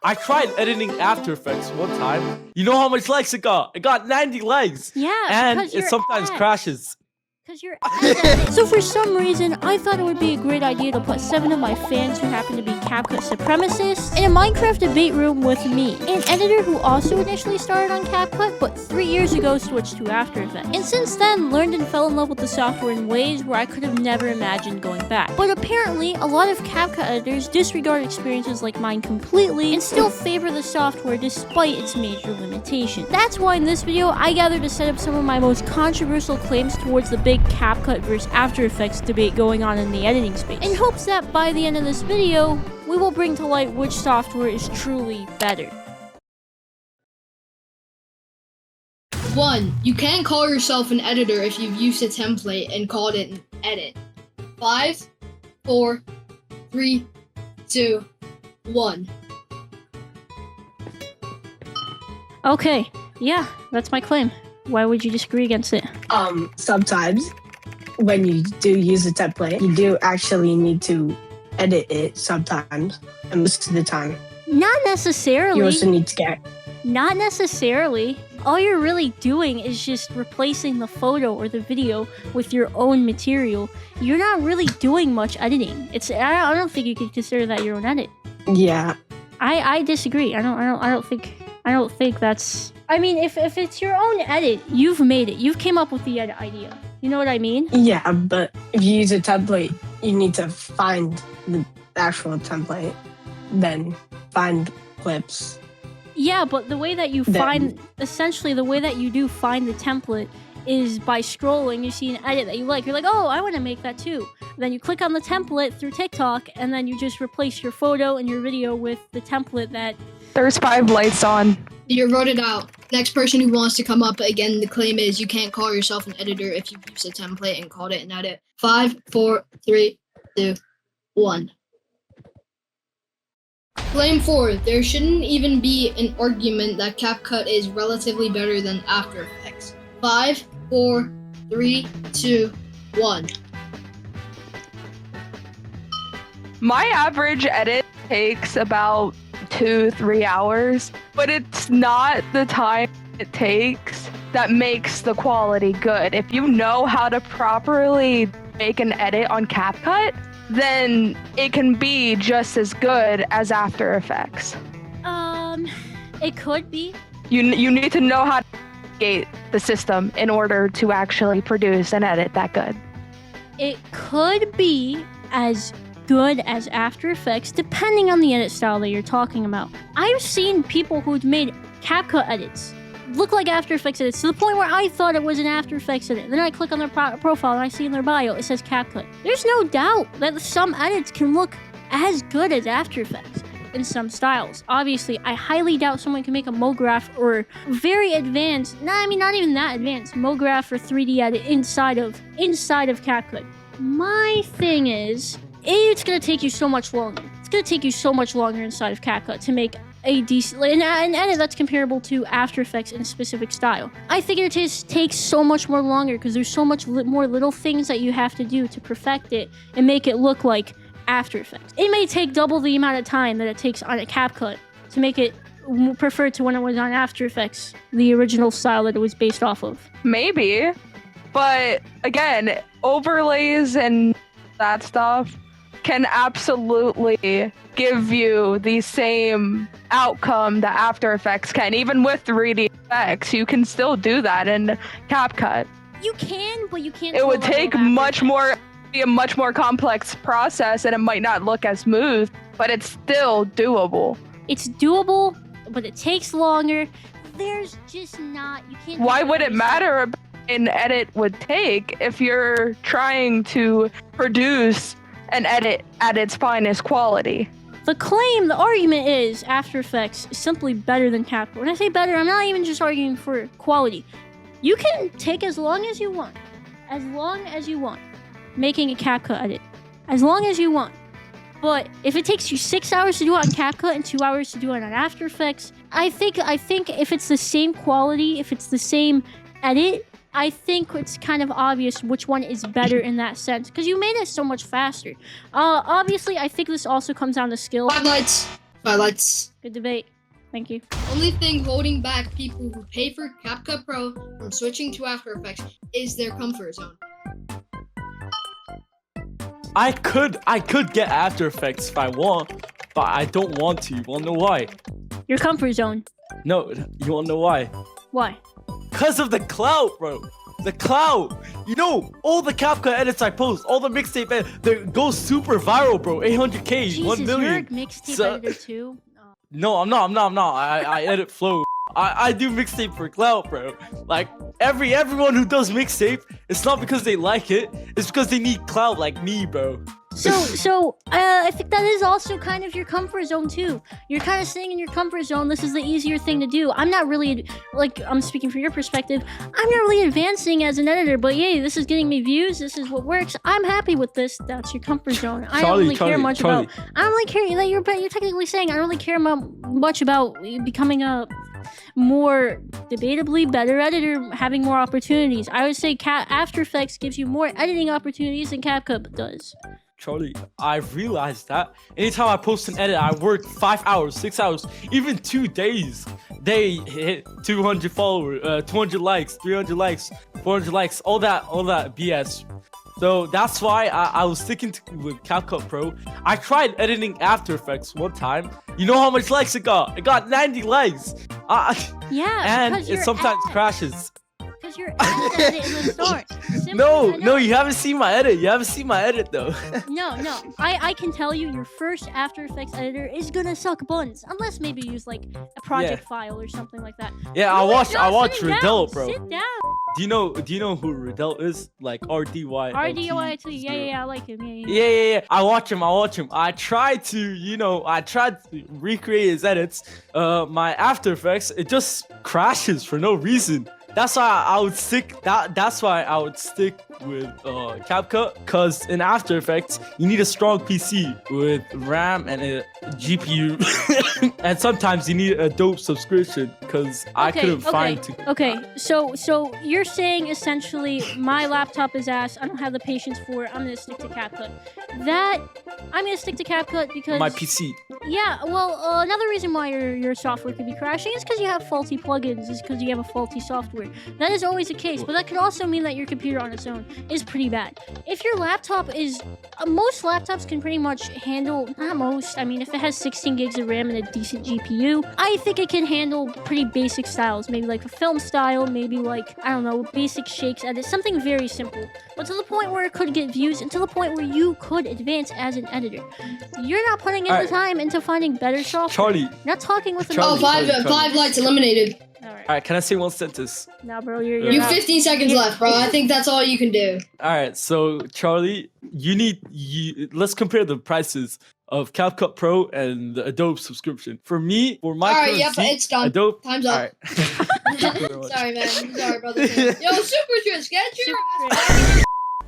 I tried editing After Effects one time. You know how much likes it got? It got 90 likes. Yeah, and because it sometimes crashes. Because you're ass. So for some reason, I thought it would be a great idea to put 7 of my fans who happen to be CapCut supremacists in a Minecraft debate room with me, an editor who also initially started on CapCut, but 3 years ago switched to After Effects. And since then, learned and fell in love with the software in ways where I could have never imagined going back. But apparently, a lot of CapCut editors disregard experiences like mine completely and still favor the software despite its major limitations. That's why in this video, I gathered to set up some of my most controversial claims towards the big CapCut versus After Effects debate going on in the editing space, in hopes that by the end of this video, we will bring to light which software is truly better. 1. You can't call yourself an editor if you've used a template and called it an edit. 5, 4, 3, 2, 1. Okay, yeah, that's my claim. Why would you disagree against it? Sometimes when you do use a template, you do actually need to edit it sometimes, and most of the time. Not necessarily. You also need to get... Not necessarily. All you're really doing is just replacing the photo or the video with your own material. You're not really doing much editing. I don't think you could consider that your own edit. Yeah. I disagree. I don't think that's... I mean, if it's your own edit, you've made it. You've came up with the edit idea. You know what I mean? Yeah, but if you use a template, you need to find the actual template, then find clips. Yeah, but the way that you find... Essentially, the way that you do find the template is by scrolling. You see an edit that you like. You're like, oh, I want to make that too. Then you click on the template through TikTok, and then you just replace your photo and your video with the template that... There's 5 lights on. You're voted out. Next person who wants to come up, again, the claim is you can't call yourself an editor if you've used a template and called it an edit. 5, 4, 3, 2, 1. Claim 4. There shouldn't even be an argument that CapCut is relatively better than After Effects. 5, 4, 3, 2, 1. My average edit takes about 2-3 hours, but it's not the time it takes that makes the quality good. If you know how to properly make an edit on CapCut, then it can be just as good as After Effects. It could be. You need to know how to navigate the system in order to actually produce an edit that good. It could be as good as After Effects, depending on the edit style that you're talking about. I've seen people who've made CapCut edits look like After Effects edits to the point where I thought it was an After Effects edit. Then I click on their profile and I see in their bio it says CapCut. There's no doubt that some edits can look as good as After Effects in some styles. Obviously, I highly doubt someone can make a MoGraph or very advanced, not even that advanced, MoGraph or 3D edit inside of CapCut. My thing is, it's gonna take you so much longer. It's gonna take you so much longer inside of CapCut to make a decent an edit that's comparable to After Effects in a specific style. I think it just takes so much more longer because there's so much more little things that you have to do to perfect it and make it look like After Effects. It may take double the amount of time that it takes on a CapCut to make it preferred to when it was on After Effects, the original style that it was based off of. Maybe, but again, overlays and that stuff can absolutely give you the same outcome that After Effects can. Even with 3D effects, you can still do that in CapCut. You can, but you can't. It would take be a much more complex process, and it might not look as smooth, but it's still doable. It's doable, but it takes longer. There's just not. You can't. Why would it matter about an edit would take if you're trying to produce an edit at its finest quality? The argument is After Effects is simply better than CapCut. When I say better, I'm not even just arguing for quality. You can take as long as you want, making a CapCut edit, as long as you want. But if it takes you 6 hours to do it on CapCut and 2 hours to do it on After Effects, I think if it's the same quality, if it's the same edit, I think it's kind of obvious which one is better in that sense, because you made it so much faster. Obviously, I think this also comes down to skill. 5 lights. Let's. Good debate. Thank you. Only thing holding back people who pay for CapCut Pro from switching to After Effects is their comfort zone. I could get After Effects if I want, but I don't want to. You wanna know why? Your comfort zone. No, you wanna know why? Why? Cause of the clout, bro. The clout. You know, all the CapCut edits I post, all the mixtape edits, they go super viral, bro. 800K, Jesus, 1 you're a million. mixtape So- editor too? Oh. No, I'm not. I edit flow. I do mixtape for clout, bro. Like everyone who does mixtape, it's not because they like it. It's because they need clout like me, bro. So I think that is also kind of your comfort zone too. You're kind of staying in your comfort zone. This is the easier thing to do. I'm not really, like, I'm speaking from your perspective. I'm not really advancing as an editor, but yay, this is getting me views. This is what works. I'm happy with this. That's your comfort zone. I don't really care much about. I don't really care that you're technically saying I don't really care much about becoming a more debatably better editor, having more opportunities. I would say After Effects gives you more editing opportunities than CapCut does. Charlie, I've realized that anytime I post an edit, I work 5 hours, 6 hours, even 2 days. They hit 200 followers, 200 likes, 300 likes, 400 likes, all that BS. So that's why I was sticking with CapCut Pro. I tried editing After Effects one time. You know how much likes it got? It got 90 likes. Yeah, and because it you're sometimes ass. crashes. Because you're ass at it in the start. No, you haven't seen my edit. You haven't seen my edit though. No. I can tell you your first After Effects editor is gonna suck buns. Unless maybe you use like a project file or something like that. Yeah, I watch Sit Riddell, down, bro. Sit down. Do you know who Riddell is? Like RDY. RDY, yeah, I like him. Yeah. Yeah. I watch him. I tried to recreate his edits. My After Effects, it just crashes for no reason. That's why I would stick with CapCut, cause in After Effects you need a strong PC with RAM and a GPU, and sometimes you need a dope subscription. Cause I couldn't find to. Okay, so you're saying essentially my laptop is ass. I don't have the patience for it. I'm gonna stick to CapCut. I'm gonna stick to CapCut because My PC. Yeah, well, another reason why your software could be crashing is because you have faulty plugins, is because you have a faulty software. That is always the case, but that could also mean that your computer on its own is pretty bad. If your laptop is... most laptops can pretty much handle... Not most, I mean, if it has 16 gigs of RAM and a decent GPU, I think it can handle pretty basic styles. Maybe like a film style, maybe like, I don't know, basic shakes edit, something very simple. But to the point where it could get views, and to the point where you could advance as an editor. You're not putting in the time into finding better software. Charlie. You're not talking with Charlie, five lights eliminated. Alright, can I say one sentence? Nah, bro, you're You not. 15 seconds left, bro. I think that's all you can do. Alright, so Charlie, let's compare the prices of CapCut Pro and the Adobe subscription. For me, for my Alright, yep, currency, it's done. Adobe. Time's up. Alright. Thank you very much. Sorry, man. Sorry, brother. Yo, Super Trish, get your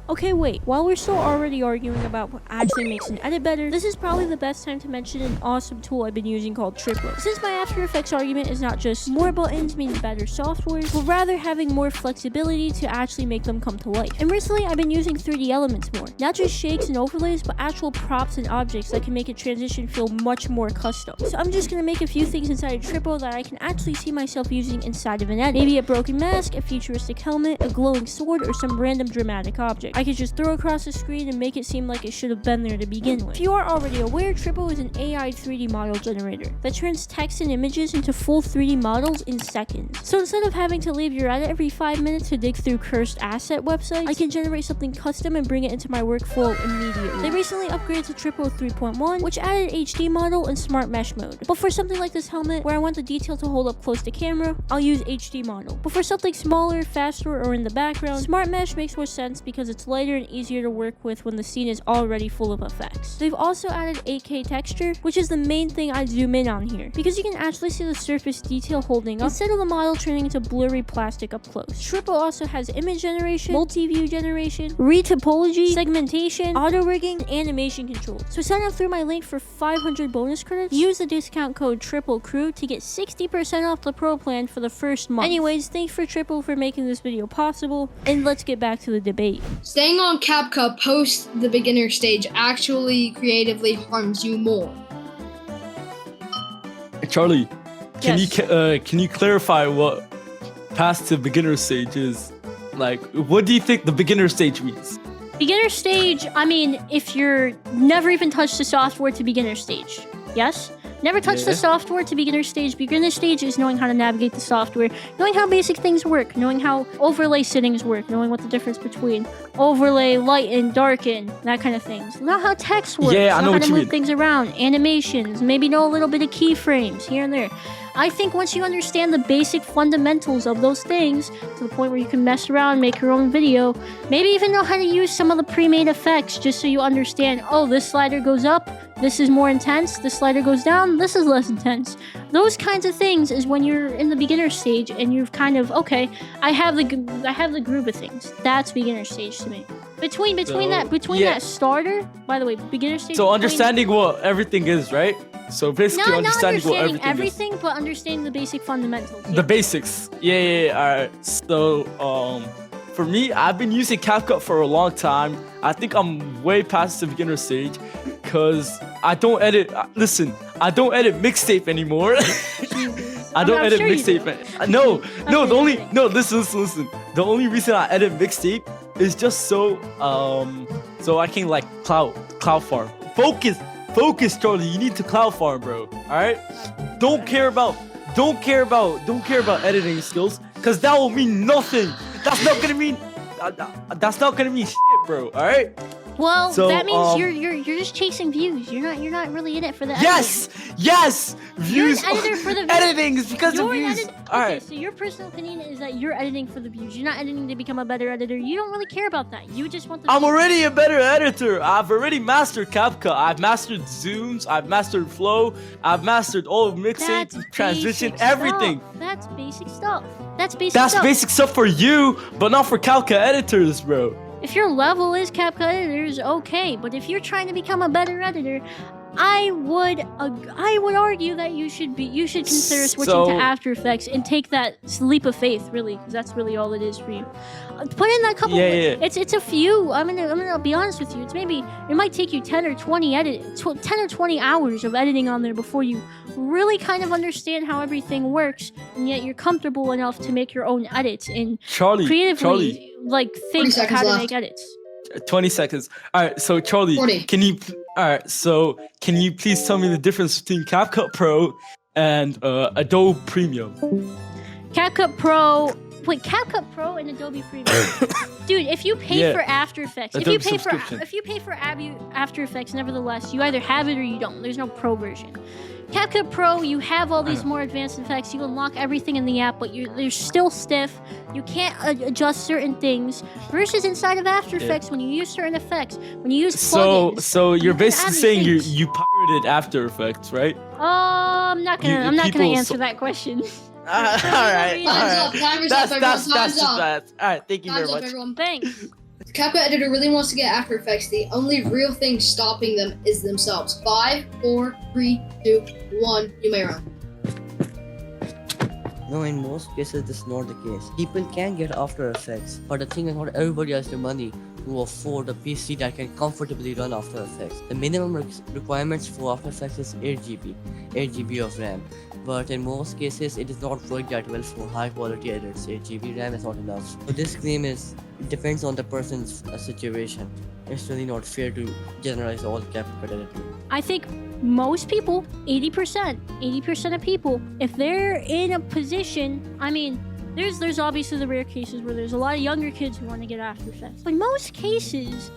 Okay, wait. While we're still already arguing about what actually makes an edit better, this is probably the best time to mention an awesome tool I've been using called Triplo. Since my After Effects argument is not just more buttons means better software, but rather having more flexibility to actually make them come to life. And recently, I've been using 3D elements more. Not just shakes and overlays, but actual props and objects that can make a transition feel much more custom. So I'm just gonna make a few things inside of Triplo that I can actually see myself using inside of an edit. Maybe a broken mask, a futuristic helmet, a glowing sword, or some random dramatic object. I could just throw across the screen and make it seem like it should have been there to begin with. If you are already aware, Triplo is an AI 3D model generator that turns text and images into full 3D models in seconds. So instead of having to leave your edit every 5 minutes to dig through cursed asset websites, I can generate something custom and bring it into my workflow immediately. They recently upgraded to Triplo 3.1, which added HD model and smart mesh mode. But for something like this helmet, where I want the detail to hold up close to camera, I'll use HD model. But for something smaller, faster, or in the background, smart mesh makes more sense because it's lighter and easier to work with when the scene is already full of effects. They've also added 8K texture, which is the main thing I zoom in on here, because you can actually see the surface detail holding up instead of the model turning into blurry plastic up close. Triplo also has image generation, multi-view generation, retopology, segmentation, auto rigging, and animation control. So sign up through my link for 500 bonus credits. Use the discount code TripleCrew to get 60% off the pro plan for the first month. Anyways, thanks for Triplo for making this video possible, and let's get back to the debate. Staying on CapCut post the beginner stage actually creatively harms you more. Charlie, can Yes. can you clarify what past to beginner stage is? Like, what do you think the beginner stage means? Beginner stage, I mean, if you're never even touched the software to beginner stage. Yes? Never touched the Yeah. software to beginner stage. Beginner stage is knowing how to navigate the software, knowing how basic things work, knowing how overlay settings work, knowing what the difference between overlay, lighten, darken, that kind of things. Know how text works, Yeah, I know how what to you move mean. things around, animations, maybe know a little bit of keyframes here and there. I think once you understand the basic fundamentals of those things to the point where you can mess around, make your own video, maybe even know how to use some of the pre-made effects just so you understand, oh, this slider goes up, this is more intense, this slider goes down, this is less intense. Those kinds of things is when you're in the beginner stage and you've kind of, okay, I have the groove of things. That's beginner stage to me. Between yeah. that starter, by the way, beginner stage. So between- understanding what everything is, right? So basically not understanding what understanding everything, everything, but understanding the basic fundamentals. is. The basics. Yeah. All right. So for me, I've been using CapCut for a long time. I think I'm way past the beginner stage, cause I don't edit. Listen, I don't edit mixtape anymore. I don't I'm edit sure you do. mixtape. No. The only kidding. no. Listen. The only reason I edit mixtape is just so I can like cloud farm. Focus, Charlie. You need to cloud farm, bro. All right. Don't care about editing skills, cause that will mean nothing. That's not gonna mean. That's not gonna mean shit, bro. All right. Well, So, that means you're just chasing views. You're not really in it for the Yes. Views. You're an editor for the views. Editing is because of You're an views. edit- All okay, right. so your personal opinion is that you're editing for the views. You're not editing to become a better editor. You don't really care about that. You just want the. I'm views. already a better editor. I've already mastered CapCut. I've mastered zooms. I've mastered flow. I've mastered all of mixing, That's transition, basic everything. Stuff. That's basic stuff. That's basic That's stuff. basic stuff for you, but not for CapCut editors, bro. If your level is CapCut editors, okay. But if you're trying to become a better editor, I would argue that you should consider switching So- to After Effects and take that leap of faith, really, because that's really all it is for you. Put in that couple. Yeah. It's a few. I'm gonna be honest with you. It might take you 10 or 20 hours of editing on there before you really kind of understand how everything works, and yet you're comfortable enough to make your own edits and Charlie. creatively like think of seconds how to left. make edits. 20 seconds. All right. So Charlie, 40. can you please tell me the difference between CapCut Pro and Adobe Premium? CapCut Pro. Wait, CapCut Pro and Adobe Premium. Dude, if you pay Yeah. for After Effects, Adobe if subscription. you pay for After Effects, nevertheless, you either have it or you don't. There's no Pro version. CapCut Pro, you have all these more advanced effects. You unlock everything in the app, but they're still stiff. You can't adjust certain things. Versus inside of After Effects, when you use certain effects, when you use plugins. So you're can basically add saying things. you pirated After Effects, right? I'm not gonna people answer so- that question. All right. Time's up. Timer's up, everyone. Time's up. All right. Thank you Time's very up, much. everyone. Thanks. The CapCut editor really wants to get After Effects. The only real thing stopping them is themselves. 5, 4, 3, 2, 1. You may run. No, in most cases, this is not the case. People can get After Effects, but the thing is, not everybody has the money to afford a PC that can comfortably run After Effects. The minimum requirements for After Effects is 8 GB of RAM. But in most cases, it does not work that well for high quality edits. 8 GB RAM is not enough. So this claim it depends on the person's situation. It's really not fair to generalize all CapCut editing. I think most people, 80% of people, if they're in a position, I mean, there's obviously the rare cases where there's a lot of younger kids who want to get After Effects. But in most cases,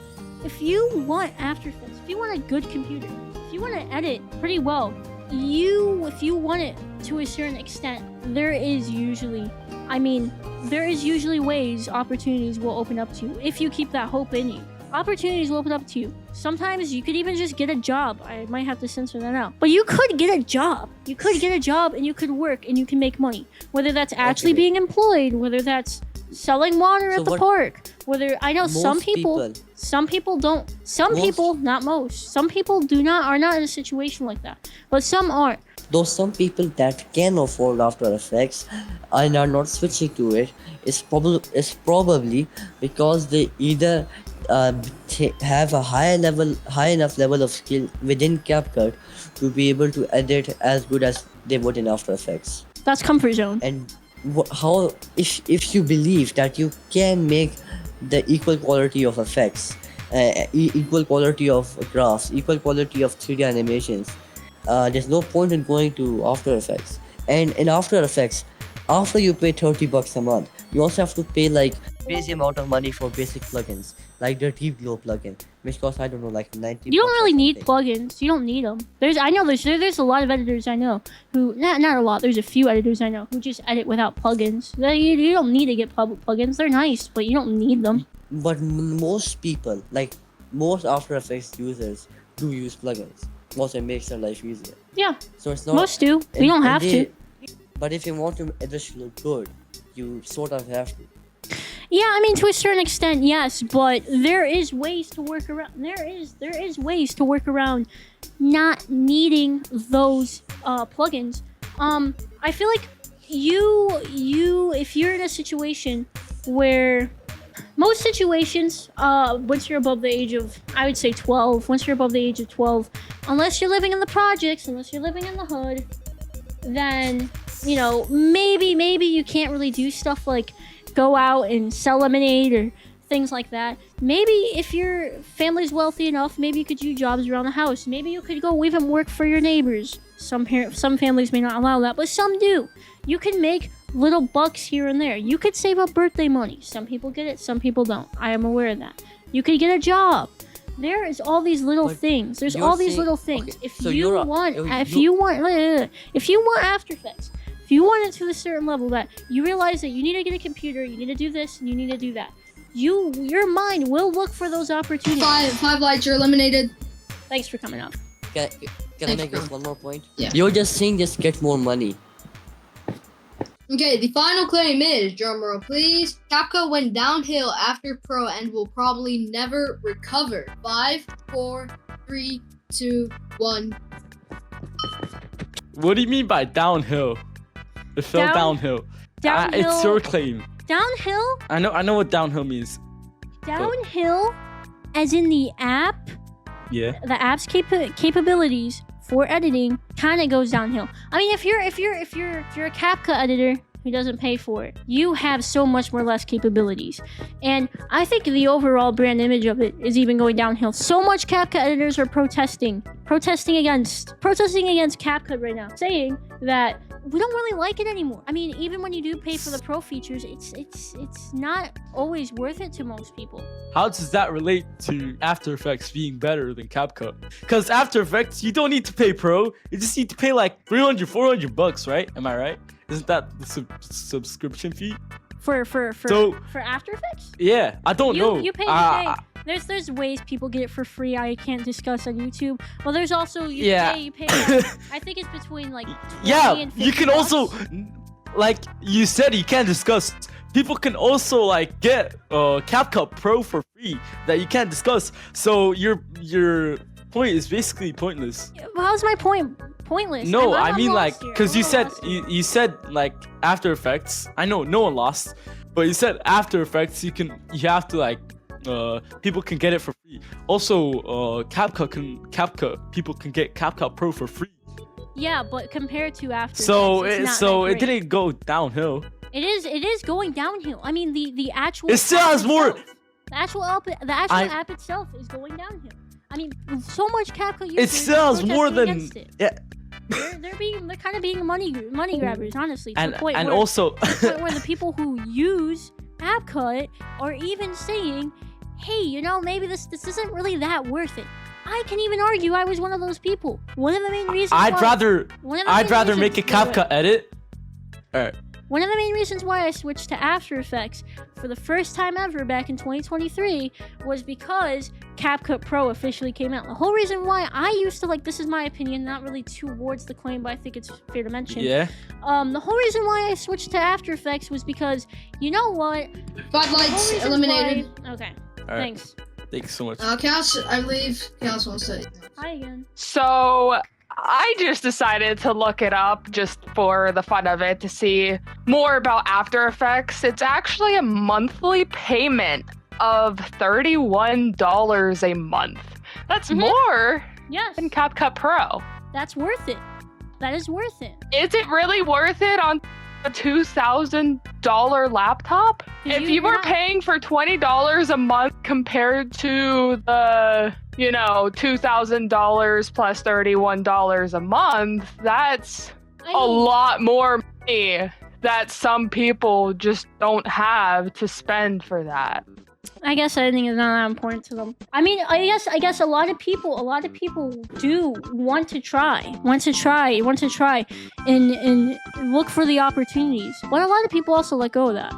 if you want After Effects, if you want a good computer, if you want to edit pretty well, if you want it to a certain extent, there is usually ways, opportunities will open up to you if you keep that hope in you. Opportunities will open up to you. Sometimes you could even just get a job. I might have to censor that out. But you could get a job. You could get a job and you could work and you can make money. Whether that's actually Okay. being employed, whether that's selling water So at the what- park, whether I know some Most people don't. Some Most- people, not most. Some people are not in a situation like that. But some aren't. Though some people that can afford After Effects and are not switching to it is probably because they either have a high enough level of skill within CapCut to be able to edit as good as they would in After Effects. That's comfort zone. And how if you believe that you can make the equal quality of effects, equal quality of graphs, equal quality of 3D animations, there's no point in going to After Effects. And in After Effects, after you pay $30 a month, you also have to pay like crazy amount of money for basic plugins, like the Deep Glow plugin, which costs, I don't know, like 90. You don't really need something. plugins. You don't need them. There's a lot of editors I know who not a lot. There's a few editors I know who just edit without plugins. You don't need to get plugins. They're nice, but you don't need them. But most people, like most After Effects users, do use plugins. Also, it makes their life easier. Yeah, So it's not. most do. We don't have to. But if you want to edit look good, you sort of have to. Yeah, I mean to a certain extent, yes, but there is ways to work around. There is ways to work around not needing those plugins. I feel like if you're in a situation where most situations, once you're above the age of, I would say 12, once you're above the age of 12, unless you're living in the projects, unless you're living in the hood, then, you know, maybe you can't really do stuff like go out and sell lemonade or things like that. Maybe if your family's wealthy enough, maybe you could do jobs around the house. Maybe you could go even work for your neighbors. Some families may not allow that, but some do. You can make little bucks here and there. You could save up birthday money. Some people get it, some people don't. I am aware of that. You could get a job. There is all these little things. There's all these little things. Okay, If so you want After Effects, if you want it to a certain level that you realize that you need to get a computer, you need to do this, and you need to do that, your mind will look for those opportunities. Five lights, you're eliminated. Thanks for coming up. Can I Thanks, make this bro. one more point? Yeah. You're just saying just get more money. Okay, the final claim is, drumroll please, CapCut went downhill after Pro and will probably never recover. 5, 4, 3, 2, 1. What do you mean by downhill? It fell downhill. It's your claim. Downhill? I know what downhill means. Downhill, as in the app, Yeah. the app's capabilities for editing kind of goes downhill. I mean, if you're a CapCut editor who doesn't pay for it, you have so much more less capabilities. And I think the overall brand image of it is even going downhill. So much CapCut editors are protesting against CapCut right now, saying that we don't really like it anymore. I mean, even when you do pay for the pro features, it's not always worth it to most people. How does that relate to After Effects being better than CapCut? Because After Effects, you don't need to pay pro. You just need to pay like $300-$400, right? Am I right? Isn't that the subscription fee? For After Effects? Yeah, I don't know. You pay to pay. There's ways people get it for free. I can't discuss on YouTube. Well, there's also you pay. I think it's between like 20 and 50 you can bucks. also, like you said, you can't discuss. People can also like get CapCut Pro for free that you can't discuss. So your point is basically pointless. Well, how's my point pointless? No, I'm I mean lost like, here. cause I'm you said lost here. you said like After Effects. I know no one lost, but you said After Effects. You have to like, people can get it for free. Also, CapCut people can get CapCut Pro for free. Yeah, but compared to After So Effects, it's not that it great. didn't go downhill. It is going downhill. I mean, the actual. It still app has more- itself- The actual app itself is going downhill. I mean, so much CapCut users. It still has more than against it. yeah. They're kind of being money grabbers, honestly. To And the point and where, also to the point where the people who use CapCut are even saying, "Hey, you know, maybe this isn't really that worth it." I can even argue I was one of those people. One of the main reasons. I'd rather make a Go ahead. CapCut edit. Alright. One of the main reasons why I switched to After Effects for the first time ever back in 2023 was because CapCut Pro officially came out. The whole reason why I used to this is my opinion, not really towards the claim, but I think it's fair to mention. Yeah. The whole reason why I switched to After Effects was because, you know what? 5 The whole lights, reason eliminated. Okay, Alright. thanks. Thanks so much. Chaos, I believe Chaos wants to. Hi again. So I just decided to look it up just for the fun of it to see more about After Effects. It's actually a monthly payment of $31 a month. That's more Yes, than CapCut Pro. that's worth it. That is worth it. Is it really worth it on a $2,000 laptop? If you were paying for $20 a month compared to the, $2,000 plus $31 a month, that's a lot more money that some people just don't have to spend for that. I guess editing is not that important to them. I mean, I guess a lot of people do want to try, and look for the opportunities. But a lot of people also let go of that.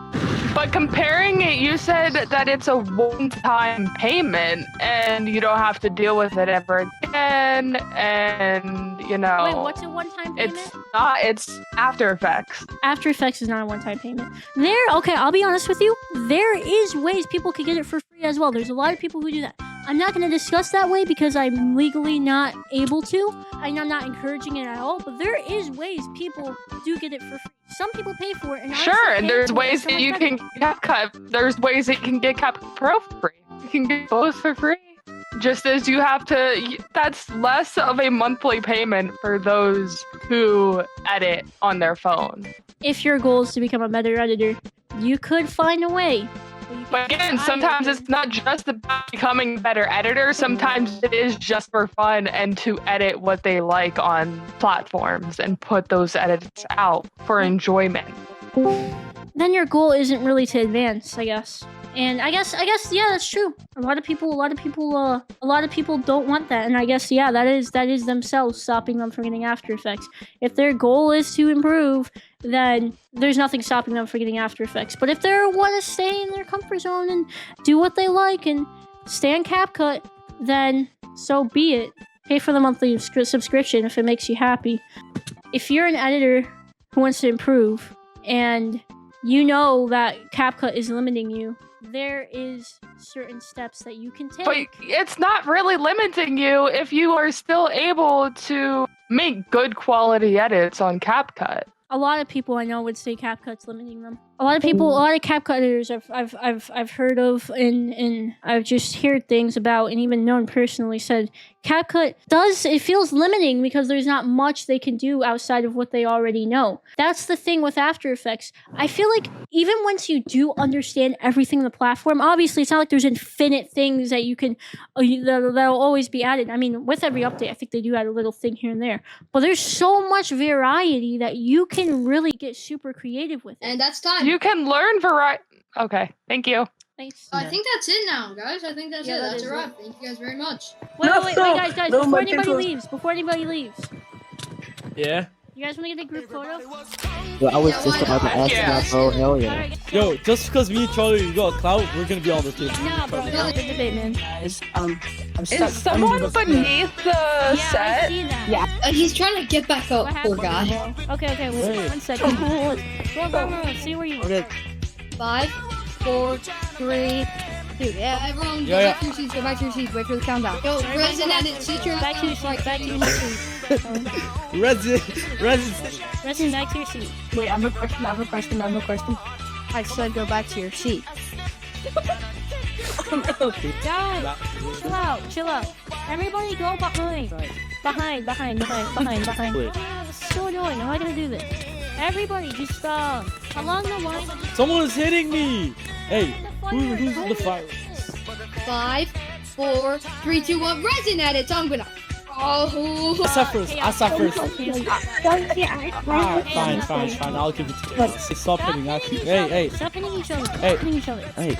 But comparing it, you said that it's a one-time payment and you don't have to deal with it ever again, and Wait, what's a one-time payment? It's After Effects. After Effects is not a one-time payment. Okay, I'll be honest with you. There is ways people could get it for free as well. There's a lot of people who do that. I'm not going to discuss that way because I'm legally not able to, and I'm not encouraging it at all, but there is ways people do get it for free. Some people pay for it, and sure, and there's ways that you can get CapCut. There's ways that you can get CapCut Pro for free. You can get both for free. Just as you have to, that's less of a monthly payment for those who edit on their phone. If your goal is to become a better editor, you could find a way. But again, sometimes it's not just about becoming a better editor. Sometimes it is just for fun and to edit what they like on platforms and put those edits out for enjoyment. Then your goal isn't really to advance, I guess. And I guess, yeah, that's true. A lot of people don't want that, and I guess, yeah, that is themselves stopping them from getting After Effects. If their goal is to improve, then there's nothing stopping them from getting After Effects. But if they want to stay in their comfort zone and do what they like and stay on CapCut, then so be it. Pay for the monthly subscription if it makes you happy. If you're an editor who wants to improve and you know that CapCut is limiting you, there is certain steps that you can take. But it's not really limiting you if you are still able to make good quality edits on CapCut. A lot of people I know would say CapCut's limiting them. A lot of CapCut editors I've heard of and I've just heard things about and even known personally said CapCut it feels limiting because there's not much they can do outside of what they already know. That's the thing with After Effects. I feel like even once you do understand everything in the platform, obviously it's not like there's infinite things that you can that'll always be added. I mean, with every update, I think they do add a little thing here and there. But there's so much variety that you can really get super creative with it. And that's time. You can learn variety. Okay, thank you. Thanks. I think that's it now, guys. I think that's it. That's a wrap. Thank you guys very much. Wait, guys, before anybody leaves. Yeah? You guys want to get a group photo? Well, I was just about to ask that, bro. Hell yeah. Alright, Yo, just because me and Charlie got clout, we're gonna be on the team. nah, bro, no, good debate, man. Guys, I'm Is stuck. someone beneath the Yeah, I set? see that. Yeah. He's trying to get back up, What poor happened, guy. bro? Okay, wait, 1 second. Go, see where you are. Okay. 5, 4, 3, 2. Yeah, everyone, Yeah, go back to your seats. Wait for the countdown. Go, Resin Edit, sit your Back to your seat, back to your seat. Resin, back to your seat. Wait, I have a question. I said go back to your seat. Guys, chill out. Everybody go behind. Behind. Wait. It's so annoying. How am I gonna do this? Everybody just along the line. Someone is hitting me! Hey, who's the fire? 5, 4, 3, 2, 1. Resin Edit. I'm gonna. Oh. I saw first. Fine. Fine. I'll give it to you. Stop hitting at you. Hey. Stop hitting each other. Hey. Stop hitting each other. Hey.